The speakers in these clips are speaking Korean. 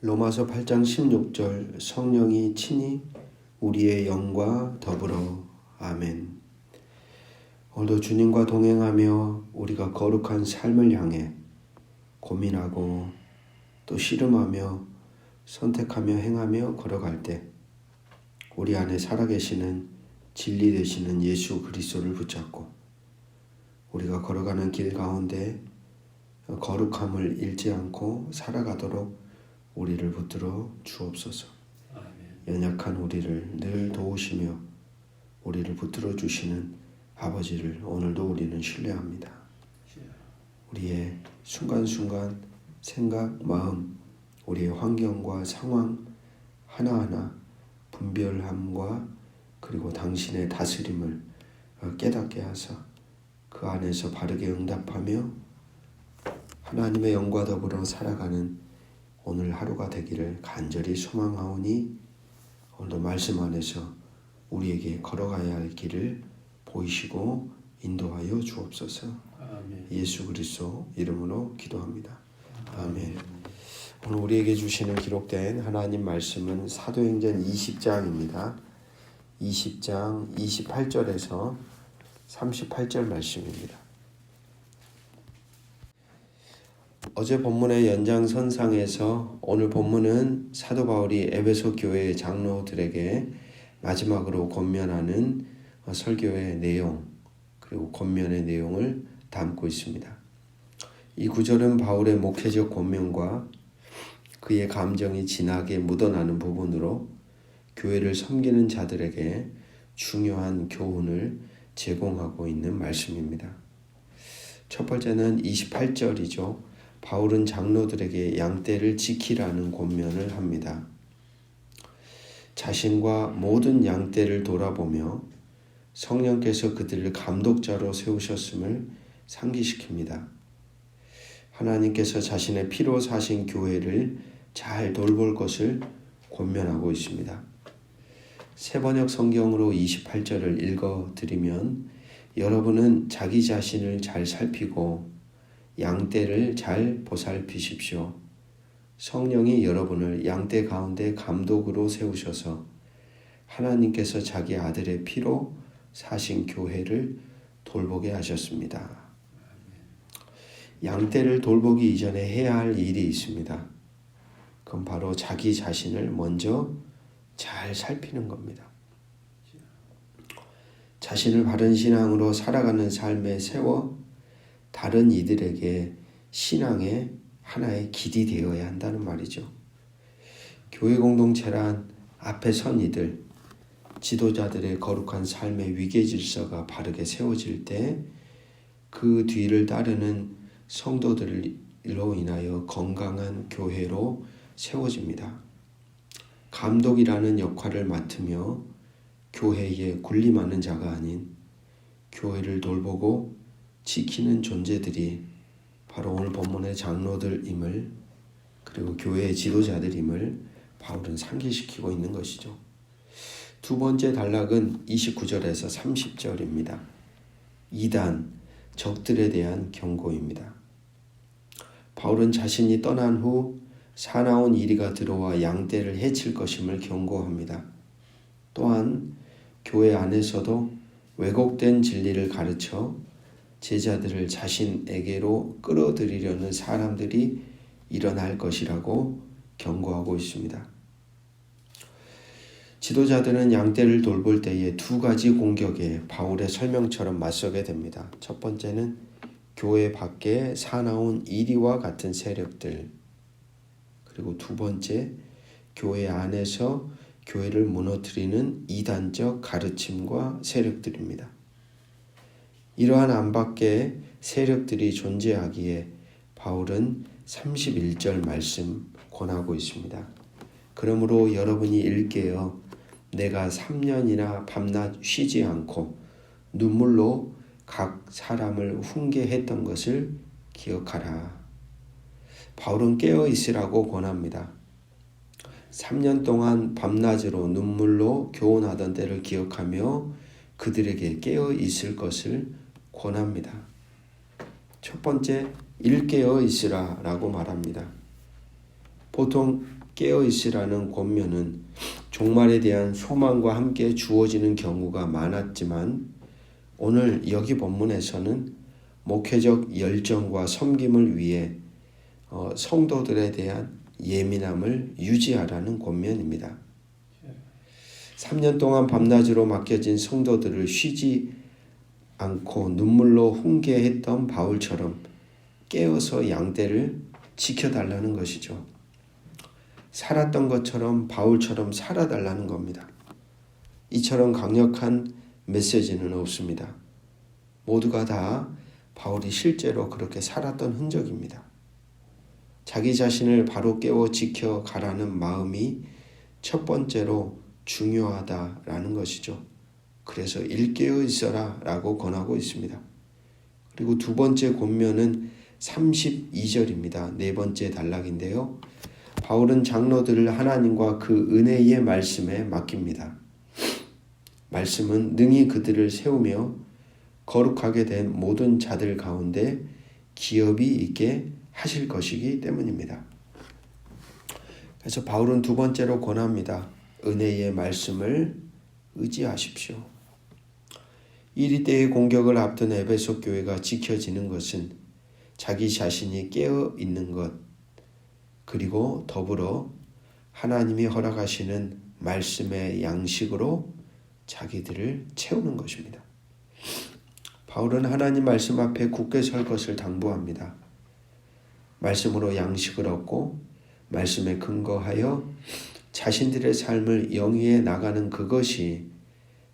로마서 8장 16절 성령이 친히 우리의 영과 더불어 아멘. 오늘도 주님과 동행하며 우리가 거룩한 삶을 향해 고민하고 또 씨름하며 선택하며 행하며 걸어갈 때 우리 안에 살아계시는 진리 되시는 예수 그리스도를 붙잡고 우리가 걸어가는 길 가운데 거룩함을 잃지 않고 살아가도록 우리를 붙들어 주옵소서. 연약한 우리를 늘 도우시며 우리를 붙들어 주시는 아버지를 오늘도 우리는 신뢰합니다. 우리의 순간순간 생각, 마음, 우리의 환경과 상황 하나하나 분별함과 그리고 당신의 다스림을 깨닫게 하사 그 안에서 바르게 응답하며 하나님의 영과 더불어 살아가는 오늘 하루가 되기를 간절히 소망하오니 오늘도 말씀 안에서 우리에게 걸어가야 할 길을 보이시고 인도하여 주옵소서. 아멘. 예수 그리스도 이름으로 기도합니다. 아멘. 오늘 우리에게 주시는 기록된 하나님 말씀은 사도행전 20장입니다. 20장 28절에서 38절 말씀입니다. 어제 본문의 연장선상에서 오늘 본문은 사도 바울이 에베소 교회의 장로들에게 마지막으로 권면하는 설교의 내용 그리고 권면의 내용을 담고 있습니다. 이 구절은 바울의 목회적 권면과 그의 감정이 진하게 묻어나는 부분으로 교회를 섬기는 자들에게 중요한 교훈을 제공하고 있는 말씀입니다. 첫 번째는 28절이죠. 바울은 장로들에게 양떼를 지키라는 권면을 합니다. 자신과 모든 양떼를 돌아보며 성령께서 그들을 감독자로 세우셨음을 상기시킵니다. 하나님께서 자신의 피로 사신 교회를 잘 돌볼 것을 권면하고 있습니다. 세번역 성경으로 28절을 읽어드리면 여러분은 자기 자신을 잘 살피고 양떼를 잘 보살피십시오. 성령이 여러분을 양떼 가운데 감독으로 세우셔서 하나님께서 자기 아들의 피로 사신 교회를 돌보게 하셨습니다. 양떼를 돌보기 이전에 해야 할 일이 있습니다. 그건 바로 자기 자신을 먼저 잘 살피는 겁니다. 자신을 바른 신앙으로 살아가는 삶에 세워 다른 이들에게 신앙의 하나의 길이 되어야 한다는 말이죠. 교회 공동체란 앞에 선 이들, 지도자들의 거룩한 삶의 위계 질서가 바르게 세워질 때 그 뒤를 따르는 성도들로 인하여 건강한 교회로 세워집니다. 감독이라는 역할을 맡으며 교회에 군림하는 자가 아닌 교회를 돌보고 지키는 존재들이 바로 오늘 본문의 장로들임을 그리고 교회의 지도자들임을 바울은 상기시키고 있는 것이죠. 두 번째 단락은 29절에서 30절입니다. 2단, 적들에 대한 경고입니다. 바울은 자신이 떠난 후 사나운 이리가 들어와 양떼를 해칠 것임을 경고합니다. 또한 교회 안에서도 왜곡된 진리를 가르쳐 제자들을 자신에게로 끌어들이려는 사람들이 일어날 것이라고 경고하고 있습니다. 지도자들은 양떼를 돌볼 때에 두 가지 공격에 바울의 설명처럼 맞서게 됩니다. 첫 번째는 교회 밖에 사나운 이리와 같은 세력들, 그리고 두 번째 교회 안에서 교회를 무너뜨리는 이단적 가르침과 세력들입니다. 이러한 안팎의 세력들이 존재하기에 바울은 31절 말씀 권하고 있습니다. 그러므로 여러분이 일깨어 내가 3년이나 밤낮 쉬지 않고 눈물로 각 사람을 훈계했던 것을 기억하라. 바울은 깨어 있으라고 권합니다. 3년 동안 밤낮으로 눈물로 교훈하던 때를 기억하며 그들에게 깨어 있을 것을 권합니다. 첫 번째, 일깨어 있으라 라고 말합니다. 보통 깨어있으라는 권면은 종말에 대한 소망과 함께 주어지는 경우가 많았지만 오늘 여기 본문에서는 목회적 열정과 섬김을 위해 성도들에 대한 예민함을 유지하라는 권면입니다. 3년 동안 밤낮으로 맡겨진 성도들을 쉬지 않고 눈물로 훈계했던 바울처럼 깨어서 양떼를 지켜달라는 것이죠. 살았던 것처럼 바울처럼 살아달라는 겁니다. 이처럼 강력한 메시지는 없습니다. 모두가 다 바울이 실제로 그렇게 살았던 흔적입니다. 자기 자신을 바로 깨워 지켜가라는 마음이 첫 번째로 중요하다라는 것이죠. 그래서 일깨어 있어라 라고 권하고 있습니다. 그리고 두 번째 권면은 32절입니다. 네 번째 단락인데요. 바울은 장로들을 하나님과 그 은혜의 말씀에 맡깁니다. 말씀은 능히 그들을 세우며 거룩하게 된 모든 자들 가운데 기업이 있게 하실 것이기 때문입니다. 그래서 바울은 두 번째로 권합니다. 은혜의 말씀을 의지하십시오. 이리 때의 공격을 앞둔 에베소 교회가 지켜지는 것은 자기 자신이 깨어 있는 것, 그리고 더불어 하나님이 허락하시는 말씀의 양식으로 자기들을 채우는 것입니다. 바울은 하나님 말씀 앞에 굳게 설 것을 당부합니다. 말씀으로 양식을 얻고 말씀에 근거하여 자신들의 삶을 영위해 나가는 그것이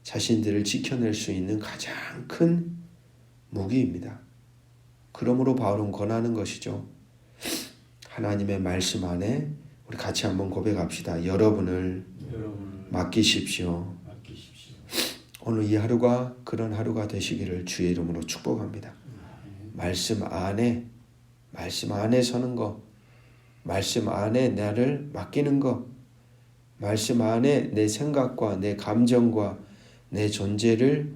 자신들을 지켜낼 수 있는 가장 큰 무기입니다. 그러므로 바울은 권하는 것이죠. 하나님의 말씀 안에 우리 같이 한번 고백합시다. 여러분을 맡기십시오. 오늘 이 하루가 그런 하루가 되시기를 주의 이름으로 축복합니다. 말씀 안에 서는 것, 말씀 안에 나를 맡기는 것, 말씀 안에 내 생각과 내 감정과 내 존재를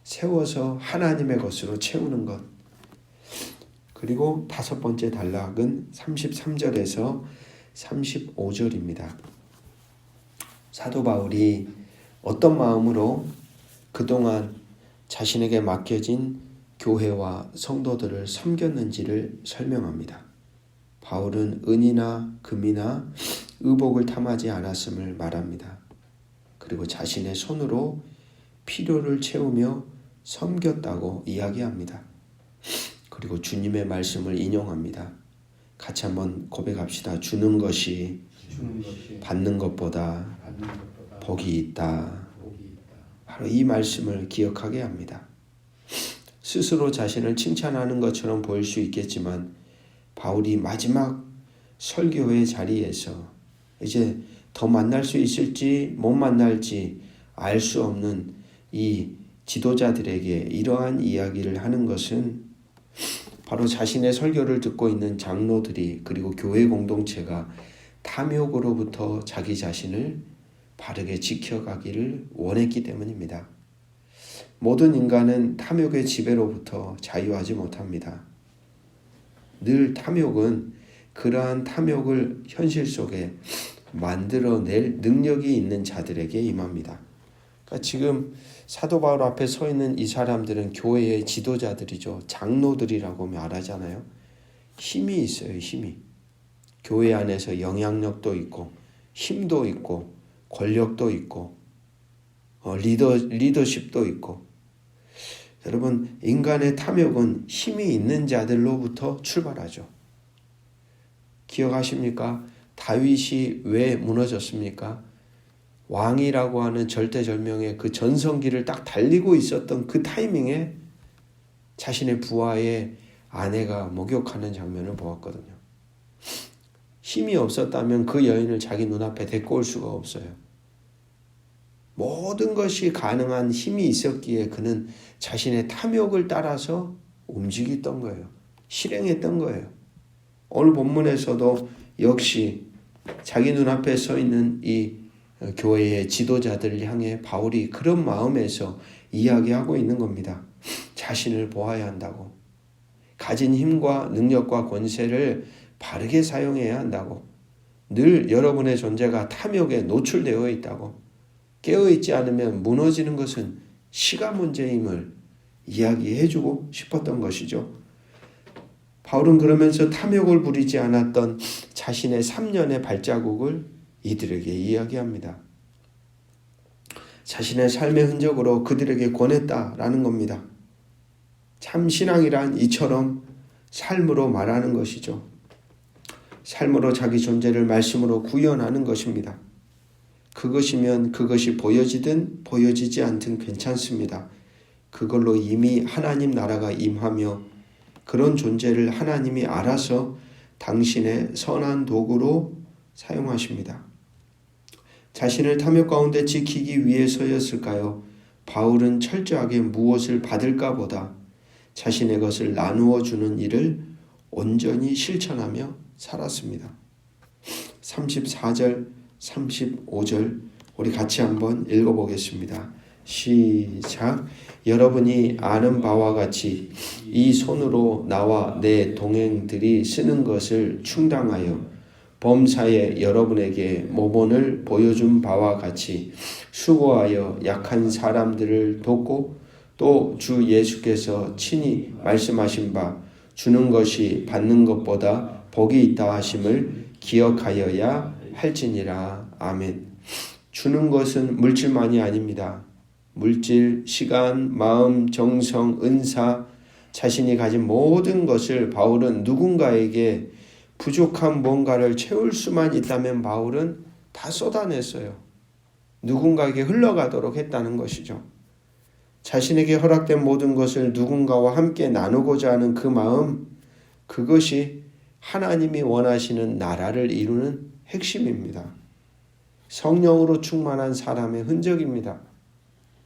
세워서 하나님의 것으로 채우는 것. 그리고 다섯 번째 단락은 33절에서 35절입니다. 사도 바울이 어떤 마음으로 그동안 자신에게 맡겨진 교회와 성도들을 섬겼는지를 설명합니다. 바울은 은이나 금이나 의복을 탐하지 않았음을 말합니다. 그리고 자신의 손으로 필요를 채우며 섬겼다고 이야기합니다. 그리고 주님의 말씀을 인용합니다. 같이 한번 고백합시다. 주는 것이 받는 것보다 복이 있다. 바로 이 말씀을 기억하게 합니다. 스스로 자신을 칭찬하는 것처럼 보일 수 있겠지만 바울이 마지막 설교의 자리에서 이제 더 만날 수 있을지 못 만날지 알 수 없는 이 지도자들에게 이러한 이야기를 하는 것은 바로 자신의 설교를 듣고 있는 장로들이 그리고 교회 공동체가 탐욕으로부터 자기 자신을 바르게 지켜가기를 원했기 때문입니다. 모든 인간은 탐욕의 지배로부터 자유하지 못합니다. 늘 탐욕은 그러한 탐욕을 현실 속에 만들어낼 능력이 있는 자들에게 임합니다. 그러니까 지금 사도 바울 앞에 서 있는 이 사람들은 교회의 지도자들이죠. 장로들이라고 말하잖아요. 힘이 있어요. 힘이. 교회 안에서 영향력도 있고 힘도 있고 권력도 있고 리더십도 있고. 여러분, 인간의 탐욕은 힘이 있는 자들로부터 출발하죠. 기억하십니까? 다윗이 왜 무너졌습니까? 왕이라고 하는 절대절명의 그 전성기를 딱 달리고 있었던 그 타이밍에 자신의 부하의 아내가 목욕하는 장면을 보았거든요. 힘이 없었다면 그 여인을 자기 눈앞에 데리고 올 수가 없어요. 모든 것이 가능한 힘이 있었기에 그는 자신의 탐욕을 따라서 움직였던 거예요. 실행했던 거예요. 오늘 본문에서도 역시 자기 눈앞에 서 있는 이 교회의 지도자들을 향해 바울이 그런 마음에서 이야기하고 있는 겁니다. 자신을 보아야 한다고. 가진 힘과 능력과 권세를 바르게 사용해야 한다고. 늘 여러분의 존재가 탐욕에 노출되어 있다고, 깨어있지 않으면 무너지는 것은 시간 문제임을 이야기해주고 싶었던 것이죠. 바울은 그러면서 탐욕을 부리지 않았던 자신의 3년의 발자국을 이들에게 이야기합니다. 자신의 삶의 흔적으로 그들에게 권했다라는 겁니다. 참 신앙이란 이처럼 삶으로 말하는 것이죠. 삶으로 자기 존재를 말씀으로 구현하는 것입니다. 그것이면 그것이 보여지든 보여지지 않든 괜찮습니다. 그걸로 이미 하나님 나라가 임하며 그런 존재를 하나님이 알아서 당신의 선한 도구로 사용하십니다. 자신을 탐욕 가운데 지키기 위해서였을까요? 바울은 철저하게 무엇을 받을까 보다 자신의 것을 나누어 주는 일을 온전히 실천하며 살았습니다. 34절, 35절 우리 같이 한번 읽어보겠습니다. 시작. 여러분이 아는 바와 같이 이 손으로 나와 내 동행들이 쓰는 것을 충당하여 범사에 여러분에게 모본을 보여준 바와 같이 수고하여 약한 사람들을 돕고 또 주 예수께서 친히 말씀하신 바 주는 것이 받는 것보다 복이 있다 하심을 기억하여야 할지니라. 아멘. 주는 것은 물질만이 아닙니다. 물질, 시간, 마음, 정성, 은사, 자신이 가진 모든 것을 바울은 누군가에게 부족한 뭔가를 채울 수만 있다면 바울은 다 쏟아냈어요. 누군가에게 흘러가도록 했다는 것이죠. 자신에게 허락된 모든 것을 누군가와 함께 나누고자 하는 그 마음, 그것이 하나님이 원하시는 나라를 이루는 핵심입니다. 성령으로 충만한 사람의 흔적입니다.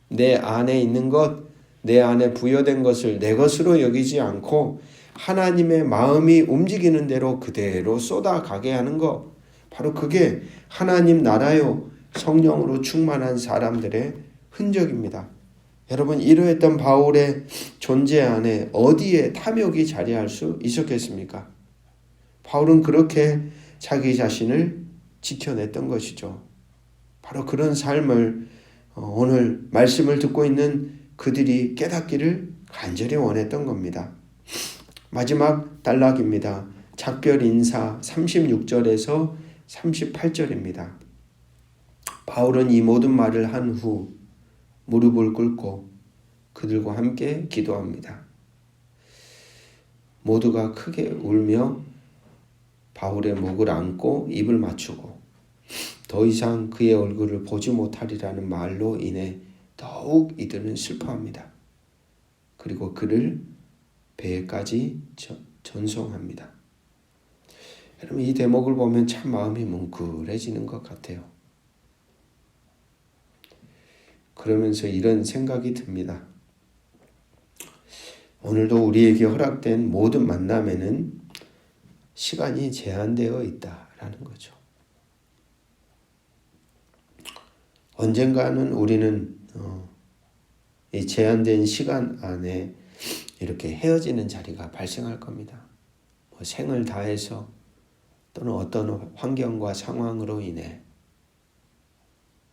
내 안에 있는 것, 내 안에 부여된 것을 내 것으로 여기지 않고 하나님의 마음이 움직이는 대로 그대로 쏟아가게 하는 것, 바로 그게 하나님 나라요 성령으로 충만한 사람들의 흔적입니다. 여러분, 이러했던 바울의 존재 안에 어디에 탐욕이 자리할 수 있었겠습니까? 바울은 그렇게 자기 자신을 지켜냈던 것이죠. 바로 그런 삶을 오늘 말씀을 듣고 있는 그들이 깨닫기를 간절히 원했던 겁니다. 마지막 단락입니다. 작별 인사 36절에서 38절입니다. 바울은 이 모든 말을 한 후 무릎을 꿇고 그들과 함께 기도합니다. 모두가 크게 울며 바울의 목을 안고 입을 맞추고 더 이상 그의 얼굴을 보지 못하리라는 말로 인해 더욱 이들은 슬퍼합니다. 그리고 그를 배에까지 전송합니다. 여러분, 이 대목을 보면 참 마음이 뭉클해지는 것 같아요. 그러면서 이런 생각이 듭니다. 오늘도 우리에게 허락된 모든 만남에는 시간이 제한되어 있다라는 거죠. 언젠가는 우리는 이 제한된 시간 안에 이렇게 헤어지는 자리가 발생할 겁니다. 생을 다해서 또는 어떤 환경과 상황으로 인해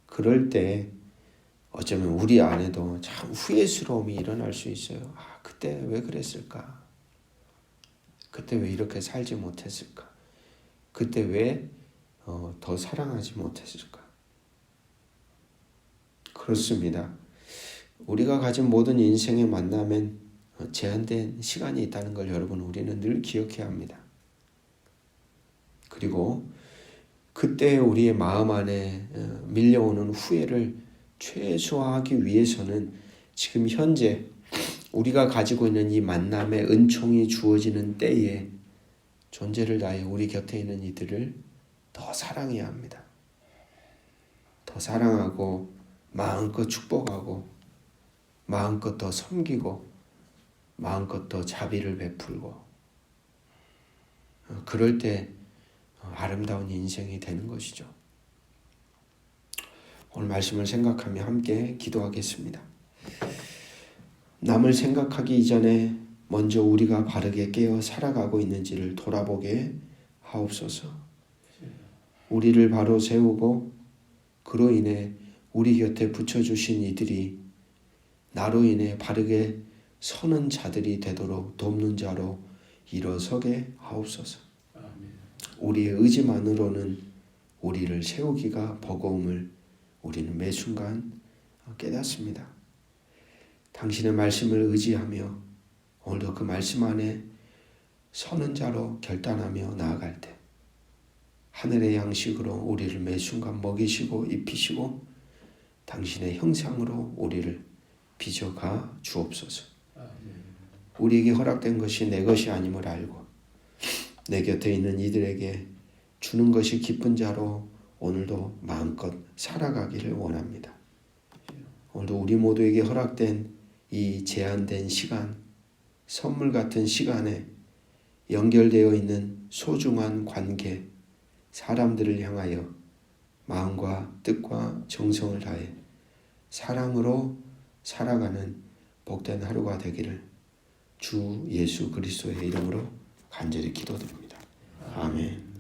그럴 때 어쩌면 우리 안에도 참 후회스러움이 일어날 수 있어요. 그때 왜 그랬을까? 그때 왜 이렇게 살지 못했을까? 그때 왜 더 사랑하지 못했을까? 그렇습니다. 우리가 가진 모든 인생의 만남엔 제한된 시간이 있다는 걸 여러분, 우리는 늘 기억해야 합니다. 그리고 그때 우리의 마음 안에 밀려오는 후회를 최소화하기 위해서는 지금 현재 우리가 가지고 있는 이 만남의 은총이 주어지는 때에 존재를 다해 우리 곁에 있는 이들을 더 사랑해야 합니다. 더 사랑하고 마음껏 축복하고 마음껏 더 섬기고 마음껏 더 자비를 베풀고 그럴 때 아름다운 인생이 되는 것이죠. 오늘 말씀을 생각하며 함께 기도하겠습니다. 남을 생각하기 이전에 먼저 우리가 바르게 깨어 살아가고 있는지를 돌아보게 하옵소서. 우리를 바로 세우고 그로 인해 우리 곁에 붙여주신 이들이 나로 인해 바르게 서는 자들이 되도록 돕는 자로 일어서게 하옵소서. 우리의 의지만으로는 우리를 세우기가 버거움을 우리는 매 순간 깨닫습니다. 당신의 말씀을 의지하며 오늘도 그 말씀 안에 서는 자로 결단하며 나아갈 때 하늘의 양식으로 우리를 매 순간 먹이시고 입히시고 당신의 형상으로 우리를 빚어가 주옵소서. 우리에게 허락된 것이 내 것이 아님을 알고 내 곁에 있는 이들에게 주는 것이 기쁜 자로 오늘도 마음껏 살아가기를 원합니다. 오늘도 우리 모두에게 허락된 이 제한된 시간, 선물 같은 시간에 연결되어 있는 소중한 관계, 사람들을 향하여 마음과 뜻과 정성을 다해 사랑으로 살아가는 복된 하루가 되기를 주 예수 그리스도의 이름으로 간절히 기도드립니다. 아멘.